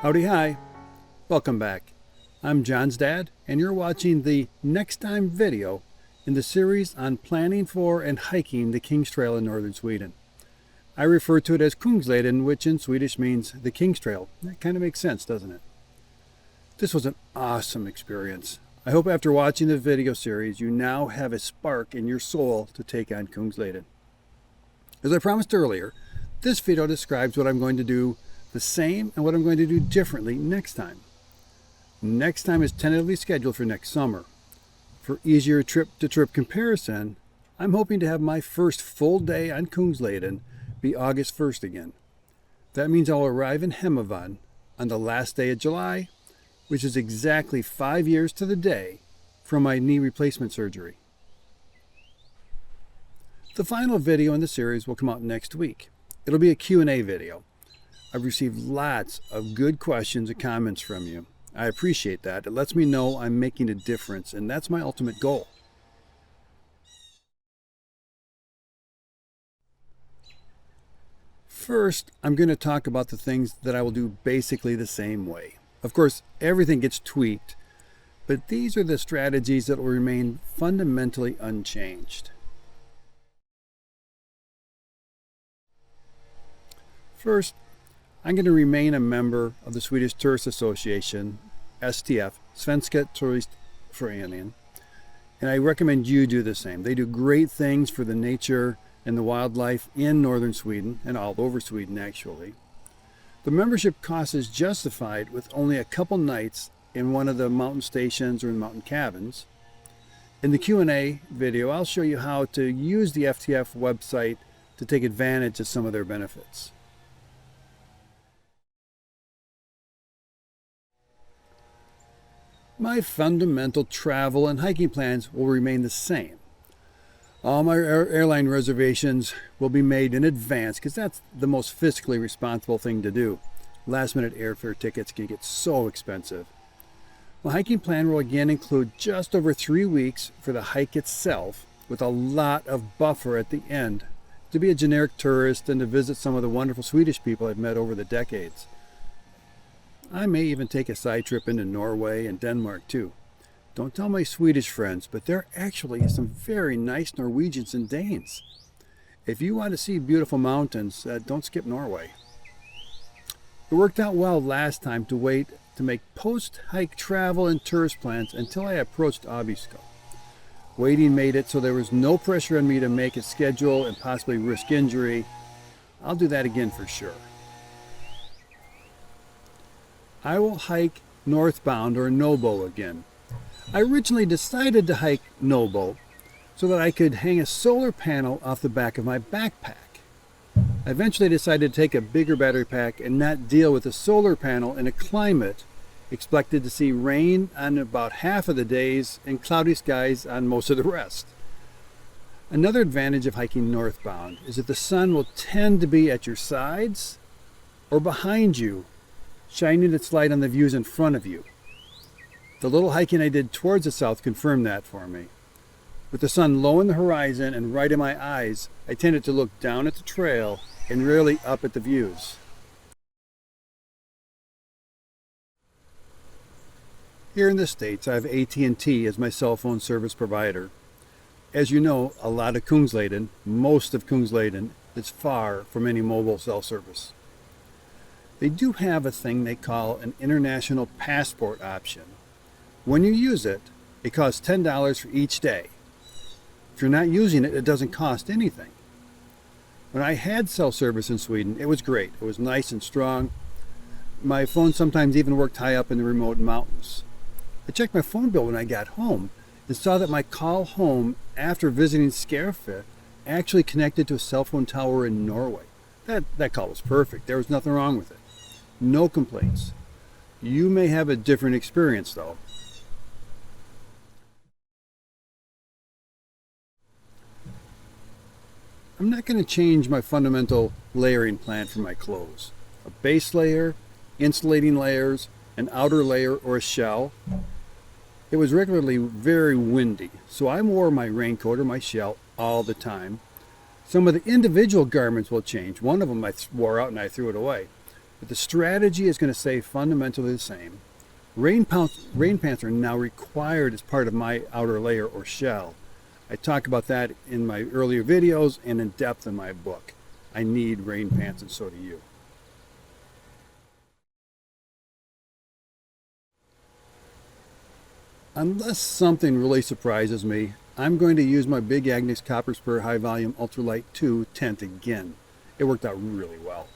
Howdy hi, welcome back. I'm John's dad and you're watching the next time video in the series on planning for and hiking the King's Trail in northern Sweden. I refer to it as Kungsleden, which in Swedish means the King's Trail. That kind of makes sense, doesn't it? This was an awesome experience. I hope after watching the video series you now have a spark in your soul to take on Kungsleden. As I promised earlier, this video describes what I'm going to do the same and what I'm going to do differently next time. Next time is tentatively scheduled for next summer. For easier trip-to-trip comparison, I'm hoping to have my first full day on Kungsleden be August 1st again. That means I'll arrive in Hemavan on the last day of July, which is exactly 5 years to the day from my knee replacement surgery. The final video in the series will come out next week. It'll be a Q&A video. I've received lots of good questions and comments from you. I appreciate that. It lets me know I'm making a difference, and that's my ultimate goal. First, I'm going to talk about the things that I will do basically the same way. Of course, everything gets tweaked, but these are the strategies that will remain fundamentally unchanged. First, I'm going to remain a member of the Swedish Tourist Association, STF, Svenska Turistföreningen, and I recommend you do the same. They do great things for the nature and the wildlife in northern Sweden, and all over Sweden actually. The membership cost is justified with only a couple nights in one of the mountain stations or in mountain cabins. In the Q&A video, I'll show you how to use the FTF website to take advantage of some of their benefits. My fundamental travel and hiking plans will remain the same. All my airline reservations will be made in advance because that's the most fiscally responsible thing to do. Last-minute airfare tickets can get so expensive. My hiking plan will again include just over 3 weeks for the hike itself, with a lot of buffer at the end to be a generic tourist and to visit some of the wonderful Swedish people I've met over the decades. I may even take a side trip into Norway and Denmark too. Don't tell my Swedish friends, but there actually is some very nice Norwegians and Danes. If you want to see beautiful mountains, don't skip Norway. It worked out well last time to wait to make post-hike travel and tourist plans until I approached Abisko. Waiting made it so there was no pressure on me to make a schedule and possibly risk injury. I'll do that again for sure. I will hike northbound or NOBO again. I originally decided to hike NOBO so that I could hang a solar panel off the back of my backpack. I eventually decided to take a bigger battery pack and not deal with a solar panel in a climate expected to see rain on about half of the days and cloudy skies on most of the rest. Another advantage of hiking northbound is that the sun will tend to be at your sides or behind you, shining its light on the views in front of you. The little hiking I did towards the south confirmed that for me. With the sun low in the horizon and right in my eyes, I tended to look down at the trail and rarely up at the views. Here in the States, I have AT&T as my cell phone service provider. As you know, a lot of Kungsleden, most of Kungsleden, is far from any mobile cell service. They do have a thing they call an international passport option. When you use it, it costs $10 for each day. If you're not using it, it doesn't cost anything. When I had cell service in Sweden, it was great. It was nice and strong. My phone sometimes even worked high up in the remote mountains. I checked my phone bill when I got home and saw that my call home after visiting Skarefjell actually connected to a cell phone tower in Norway. That call was perfect. There was nothing wrong with it. No complaints. You may have a different experience though. I'm not going to change my fundamental layering plan for my clothes. A base layer, insulating layers, an outer layer or a shell. It was regularly very windy, so I wore my raincoat or my shell all the time. Some of the individual garments will change. One of them I wore out and I threw it away. but the strategy is going to stay fundamentally the same. Rain pants are now required as part of my outer layer or shell. I talk about that in my earlier videos and in depth in my book. I need rain pants, and so do you. Unless something really surprises me, I'm going to use my Big Agnes Copper Spur High Volume Ultralight 2 tent again. It worked out really well.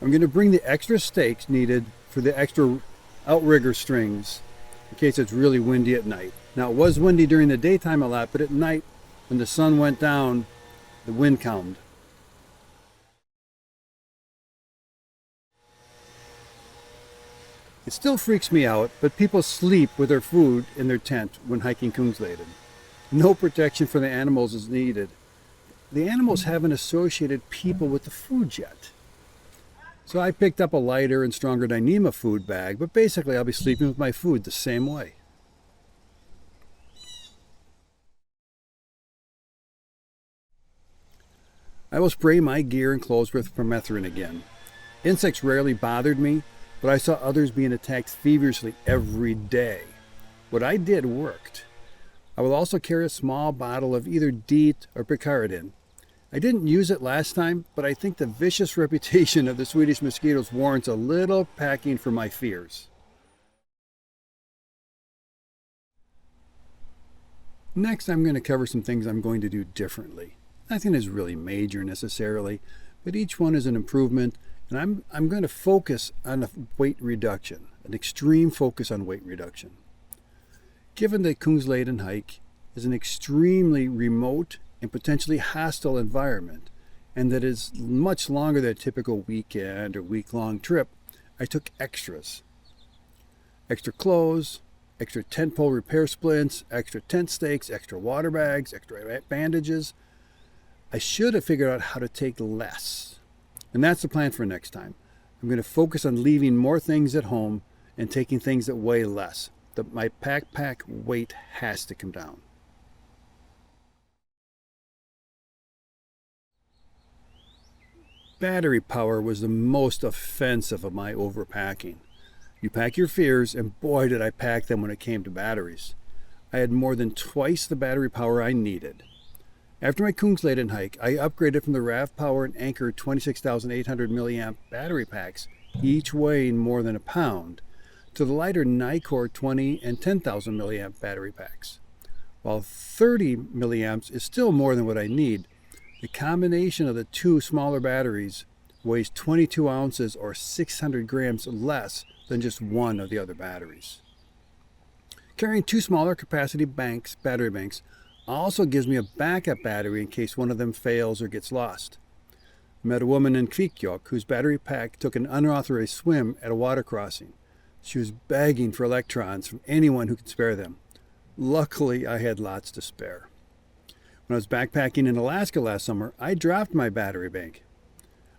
I'm going to bring the extra stakes needed for the extra outrigger strings in case it's really windy at night. Now, it was windy during the daytime a lot, but at night when the sun went down, the wind calmed. It still freaks me out, but people sleep with their food in their tent when hiking Kungsleden. No protection for the animals is needed. The animals haven't associated people with the food yet. So I picked up a lighter and stronger Dyneema food bag, but basically I'll be sleeping with my food the same way. I will spray my gear and clothes with permethrin again. Insects rarely bothered me, but I saw others being attacked feverishly every day. What I did worked. I will also carry a small bottle of either DEET or picaridin. I didn't use it last time, but I think the vicious reputation of the Swedish mosquitoes warrants a little packing for my fears. Next, I'm going to cover some things I'm going to do differently. Nothing is really major necessarily, but each one is an improvement, and I'm going to focus on a weight reduction, an extreme focus on weight reduction. Given that Kungsleden hike is an extremely remote and potentially hostile environment, and that is much longer than a typical weekend or week-long trip, I took extras. Extra clothes, extra tent pole repair splints, extra tent stakes, extra water bags, extra bandages. I should have figured out how to take less. And that's the plan for next time. I'm going to focus on leaving more things at home and taking things that weigh less. My backpack weight has to come down. Battery power was the most offensive of my overpacking. You pack your fears, and boy did I pack them when it came to batteries. I had more than twice the battery power I needed. After my Kungsleden hike, I upgraded from the RAV Power and Anchor 26,800 milliamp battery packs, each weighing more than a pound, to the lighter Nicor 20 and 10,000 milliamp battery packs. While 30 milliamps is still more than what I need, the combination of the two smaller batteries weighs 22 ounces or 600 grams less than just one of the other batteries. Carrying two smaller capacity battery banks also gives me a backup battery in case one of them fails or gets lost. I met a woman in HYOH whose battery pack took an unauthorized swim at a water crossing. She was begging for electrons from anyone who could spare them. Luckily, I had lots to spare. When I was backpacking in Alaska last summer, I dropped my battery bank.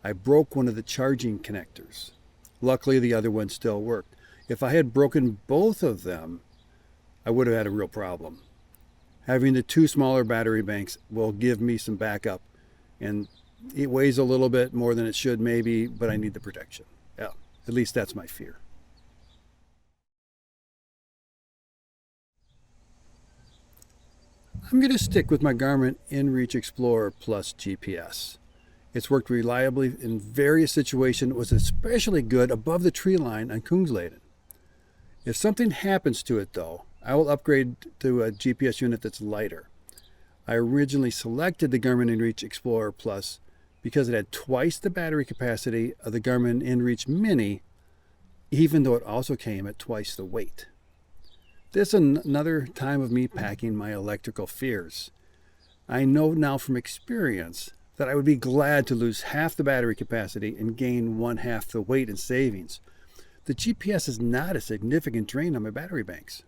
I broke one of the charging connectors. Luckily, the other one still worked. If I had broken both of them, I would have had a real problem. Having the two smaller battery banks will give me some backup, and it weighs a little bit more than it should maybe, but I need the protection. Yeah, at least that's my fear. I'm going to stick with my Garmin InReach Explorer Plus GPS. It's worked reliably in various situations, was especially good above the tree line on Kungsleden. If something happens to it though, I will upgrade to a GPS unit that's lighter. I originally selected the Garmin InReach Explorer Plus because it had twice the battery capacity of the Garmin InReach Mini, even though it also came at twice the weight. This is another time of me packing my electrical fears. I know now from experience that I would be glad to lose half the battery capacity and gain 1/2 the weight in savings. The GPS is not a significant drain on my battery banks.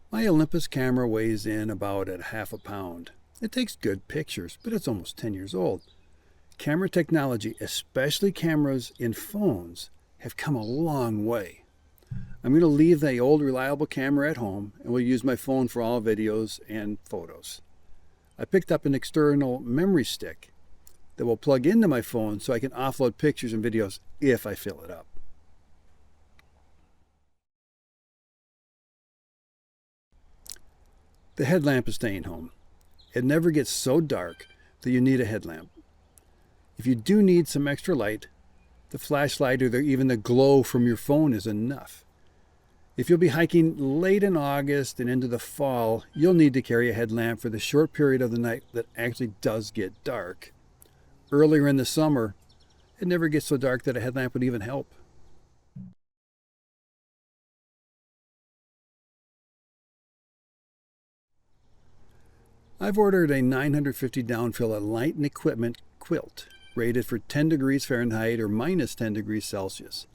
My Olympus camera weighs in about at 1/2 pound. It takes good pictures, but it's almost 10 years old. Camera technology, especially cameras in phones, have come a long way. I'm going to leave the old reliable camera at home and will use my phone for all videos and photos. I picked up an external memory stick that will plug into my phone so I can offload pictures and videos if I fill it up. The headlamp is staying home. It never gets so dark that you need a headlamp. If you do need some extra light, the flashlight or even the glow from your phone is enough. If you'll be hiking late in August and into the fall, you'll need to carry a headlamp for the short period of the night that actually does get dark. Earlier in the summer, it never gets so dark that a headlamp would even help. I've ordered a 950 downfill at Light and Equipment Quilt, rated for 10 degrees Fahrenheit or minus 10 degrees Celsius.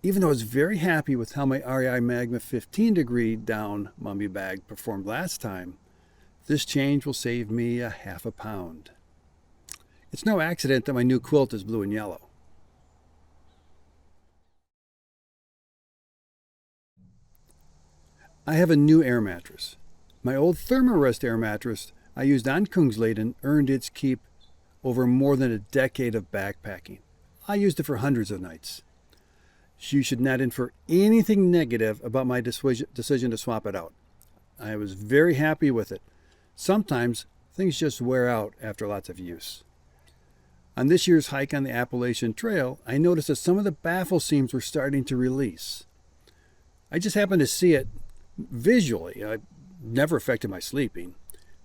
Even though I was very happy with how my REI Magma 15 degree down mummy bag performed last time, this change will save me a half a pound. It's no accident that my new quilt is blue and yellow. I have a new air mattress. My old Thermarest air mattress I used on Kungsleden earned its keep over more than a decade of backpacking. I used it for hundreds of nights. You should not infer anything negative about my decision to swap it out. I was very happy with it. Sometimes things just wear out after lots of use. On this year's hike on the Appalachian Trail, I noticed that some of the baffle seams were starting to release. I just happened to see it visually. It never affected my sleeping,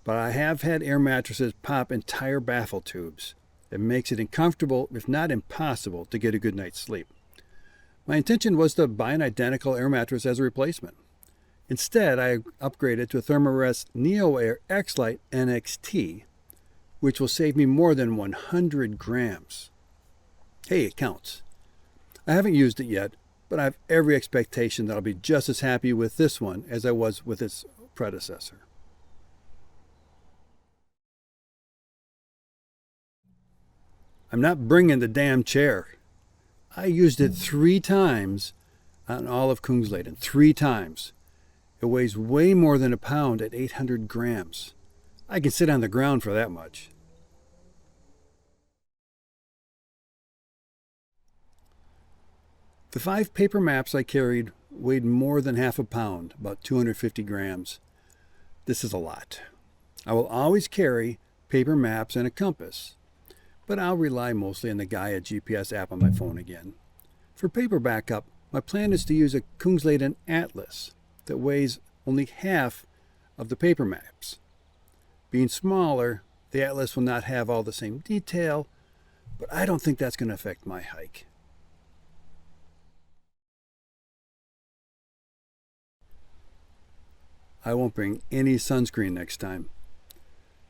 but I have had air mattresses pop entire baffle tubes. It makes it uncomfortable, if not impossible, to get a good night's sleep. My intention was to buy an identical air mattress as a replacement. Instead, I upgraded to a Thermarest Neo Air X-Lite NXT, which will save me more than 100 grams. Hey, it counts. I haven't used it yet, but I have every expectation that I'll be just as happy with this one as I was with its predecessor. I'm not bringing the damn chair. I used it 3 times on all of Kungsleden. 3 times. It weighs way more than a pound at 800 grams. I can sit on the ground for that much. The 5 paper maps I carried weighed more than half a pound, about 250 grams. This is a lot. I will always carry paper maps and a compass, but I'll rely mostly on the Gaia GPS app on my phone again. For paper backup, my plan is to use a Kungsleden Atlas that weighs only half of the paper maps. Being smaller, the Atlas will not have all the same detail, but I don't think that's going to affect my hike. I won't bring any sunscreen next time.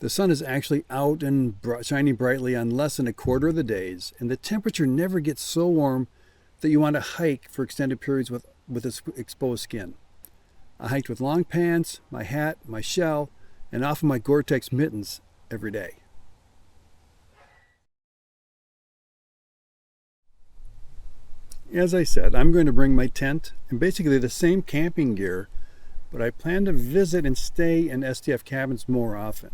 The sun is actually out and shining brightly on less than a quarter of the days, and the temperature never gets so warm that you want to hike for extended periods with exposed skin. I hiked with long pants, my hat, my shell, and often my Gore-Tex mittens every day. As I said, I'm going to bring my tent and basically the same camping gear, but I plan to visit and stay in STF cabins more often.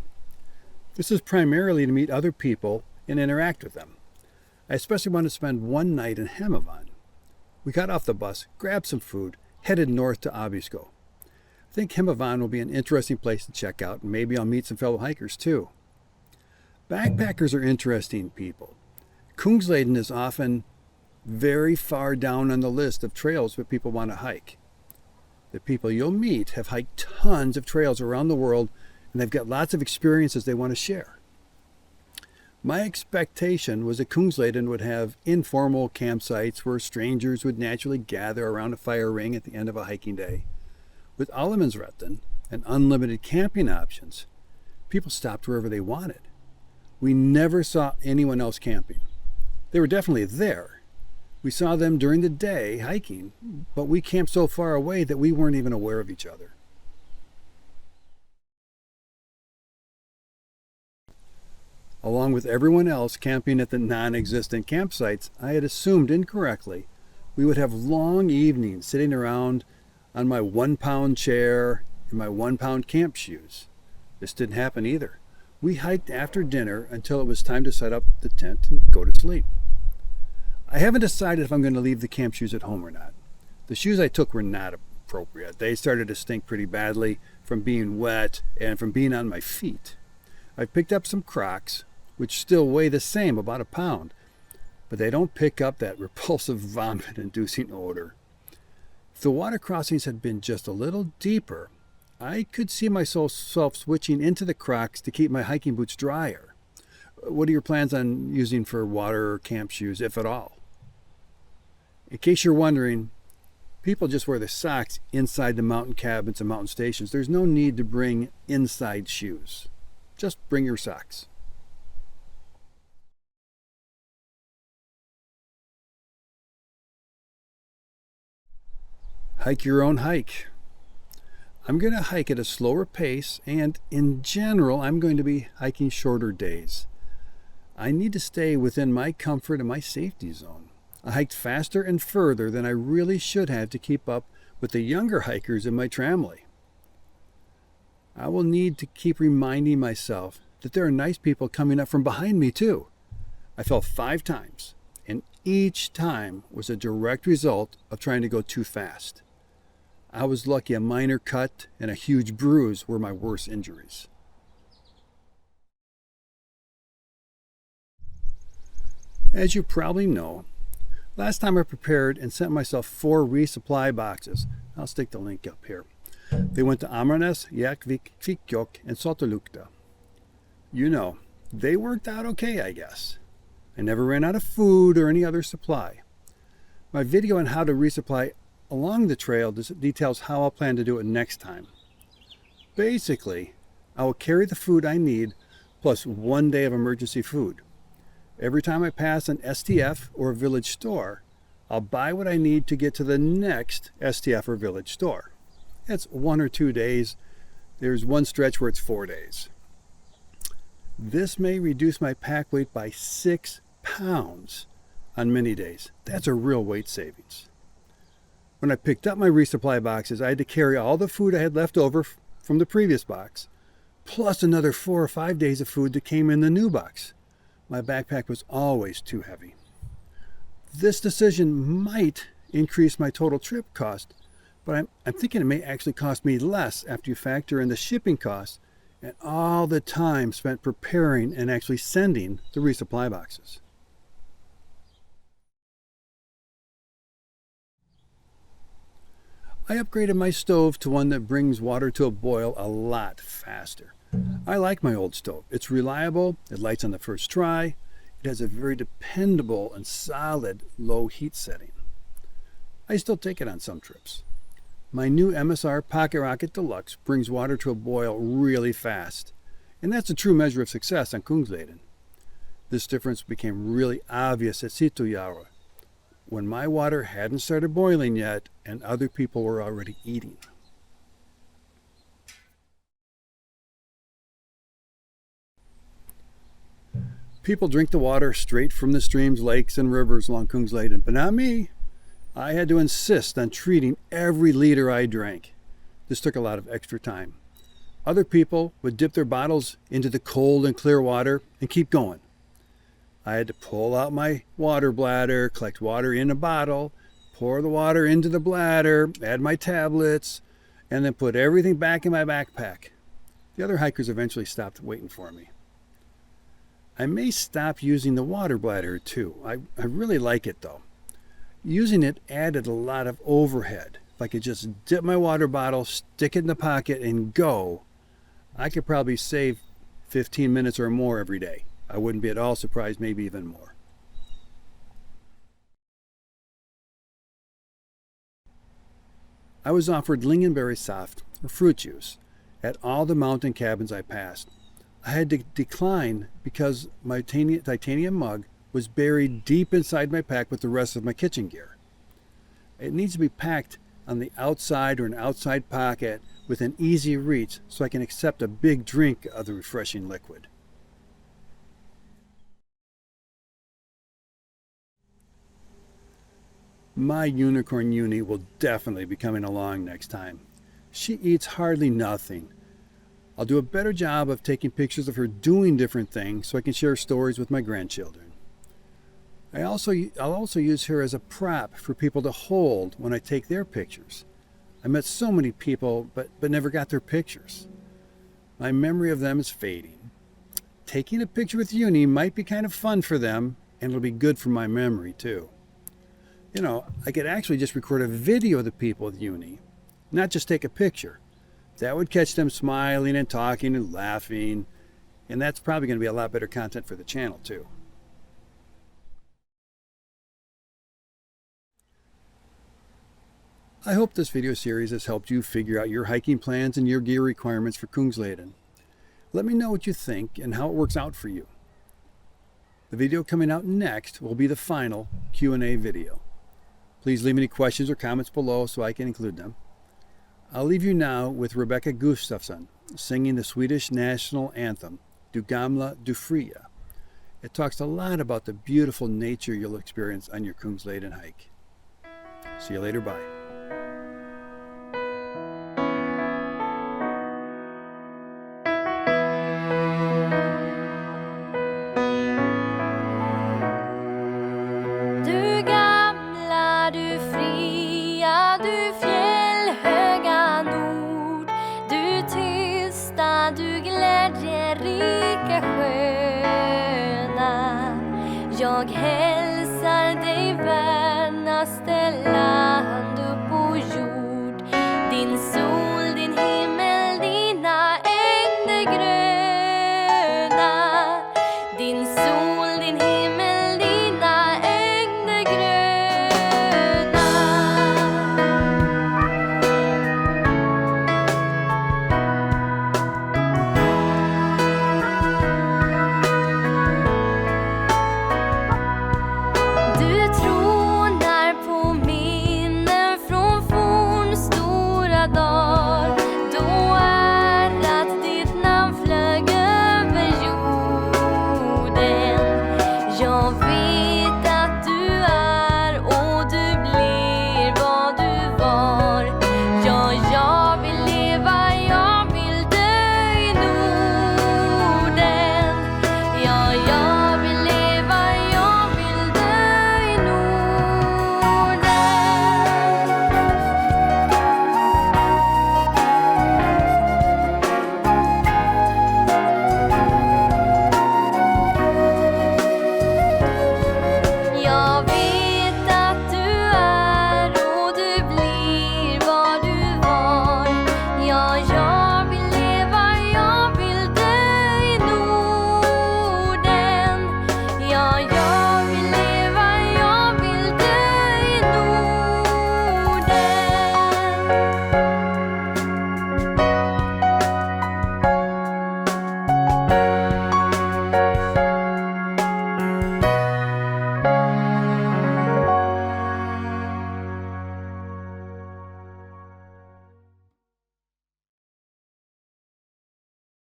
This is primarily to meet other people and interact with them. I especially want to spend one night in Hemavan. We got off the bus, grabbed some food, headed north to Abisko. I think Hemavan will be an interesting place to check out, and maybe I'll meet some fellow hikers too. Backpackers are interesting people. Kungsleden is often very far down on the list of trails that people want to hike. The people you'll meet have hiked tons of trails around the world, and they've got lots of experiences they want to share. My expectation was that Kungsleden would have informal campsites where strangers would naturally gather around a fire ring at the end of a hiking day. With Allemansrätten and unlimited camping options, people stopped wherever they wanted. We never saw anyone else camping. They were definitely there. We saw them during the day hiking, but we camped so far away that we weren't even aware of each other. Along with everyone else camping at the non-existent campsites, I had assumed incorrectly we would have long evenings sitting around on my 1-pound chair and my 1-pound camp shoes. This didn't happen either. We hiked after dinner until it was time to set up the tent and go to sleep. I haven't decided if I'm going to leave the camp shoes at home or not. The shoes I took were not appropriate. They started to stink pretty badly from being wet and from being on my feet. I picked up some Crocs, which still weigh the same, about a pound, but they don't pick up that repulsive vomit-inducing odor. If the water crossings had been just a little deeper, I could see myself switching into the Crocs to keep my hiking boots drier. What are your plans on using for water or camp shoes, if at all? In case you're wondering, people just wear their socks inside the mountain cabins and mountain stations. There's no need to bring inside shoes. Just bring your socks. Hike your own hike. I'm going to hike at a slower pace, and in general, I'm going to be hiking shorter days. I need to stay within my comfort and my safety zone. I hiked faster and further than I really should have to keep up with the younger hikers in my tramway. I will need to keep reminding myself that there are nice people coming up from behind me too. I fell 5 times, and each time was a direct result of trying to go too fast. I was lucky a minor cut and a huge bruise were my worst injuries. As you probably know, last time I prepared and sent myself 4 resupply boxes. I'll stick the link up here. They went to Ammarnäs, Jäkvik, Kvikkjokk, and Sotelukta. You know, they worked out okay, I guess. I never ran out of food or any other supply. My video on how to resupply along the trail details how I'll plan to do it next time. Basically, I will carry the food I need plus 1 day of emergency food. Every time I pass an STF or a village store, I'll buy what I need to get to the next STF or village store. It's 1 or 2 days. There's one stretch where it's 4 days. This may reduce my pack weight by 6 pounds on many days. That's a real weight savings. When I picked up my resupply boxes, I had to carry all the food I had left over from the previous box, plus another 4 or 5 days of food that came in the new box. My backpack was always too heavy. This decision might increase my total trip cost, but I'm thinking it may actually cost me less after you factor in the shipping costs and all the time spent preparing and actually sending the resupply boxes. I upgraded my stove to one that brings water to a boil a lot faster. I like my old stove. It's reliable, it lights on the first try, it has a very dependable and solid low heat setting. I still take it on some trips. My new MSR Pocket Rocket Deluxe brings water to a boil really fast, and that's a true measure of success on Kungsleden. This difference became really obvious at Sitojaure, when my water hadn't started boiling yet and other people were already eating. People drink the water straight from the streams, lakes, and rivers along Kungsleden, but not me. I had to insist on treating every liter I drank. This took a lot of extra time. Other people would dip their bottles into the cold and clear water and keep going. I had to pull out my water bladder, collect water in a bottle, pour the water into the bladder, add my tablets, and then put everything back in my backpack. The other hikers eventually stopped waiting for me. I may stop using the water bladder too. I really like it though. Using it added a lot of overhead. If I could just dip my water bottle, stick it in the pocket, and go, I could probably save 15 minutes or more every day. I wouldn't be at all surprised, maybe even more. I was offered lingonberry soft, or fruit juice, at all the mountain cabins I passed. I had to decline because my titanium mug was buried deep inside my pack with the rest of my kitchen gear. It needs to be packed on the outside or an outside pocket with an easy reach so I can accept a big drink of the refreshing liquid. My unicorn Uni will definitely be coming along next time. She eats hardly nothing, I'll do a better job of taking pictures of her doing different things so I can share stories with my grandchildren. I'll also use her as a prop for people to hold when I take their pictures. I met so many people but never got their pictures. My memory of them is fading. Taking a picture with Uni might be kind of fun for them, and it'll be good for my memory too. You know, I could actually just record a video of the people with Uni, not just take a picture. That would catch them smiling and talking and laughing, and that's probably going to be a lot better content for the channel too. I hope this video series has helped you figure out your hiking plans and your gear requirements for Kungsleden. Let me know what you think and how it works out for you. The video coming out next will be the final Q&A video. Please leave any questions or comments below so I can include them. I'll leave you now with Rebecca Gustafsson singing the Swedish national anthem, Du Gamla Du Fria. It talks a lot about the beautiful nature you'll experience on your Kungsleden hike. See you later, bye. Du gamla, du fria, du fjällhöga nord, du tysta, du glädjerika sköna. Jag hälsar dig, värnaste land.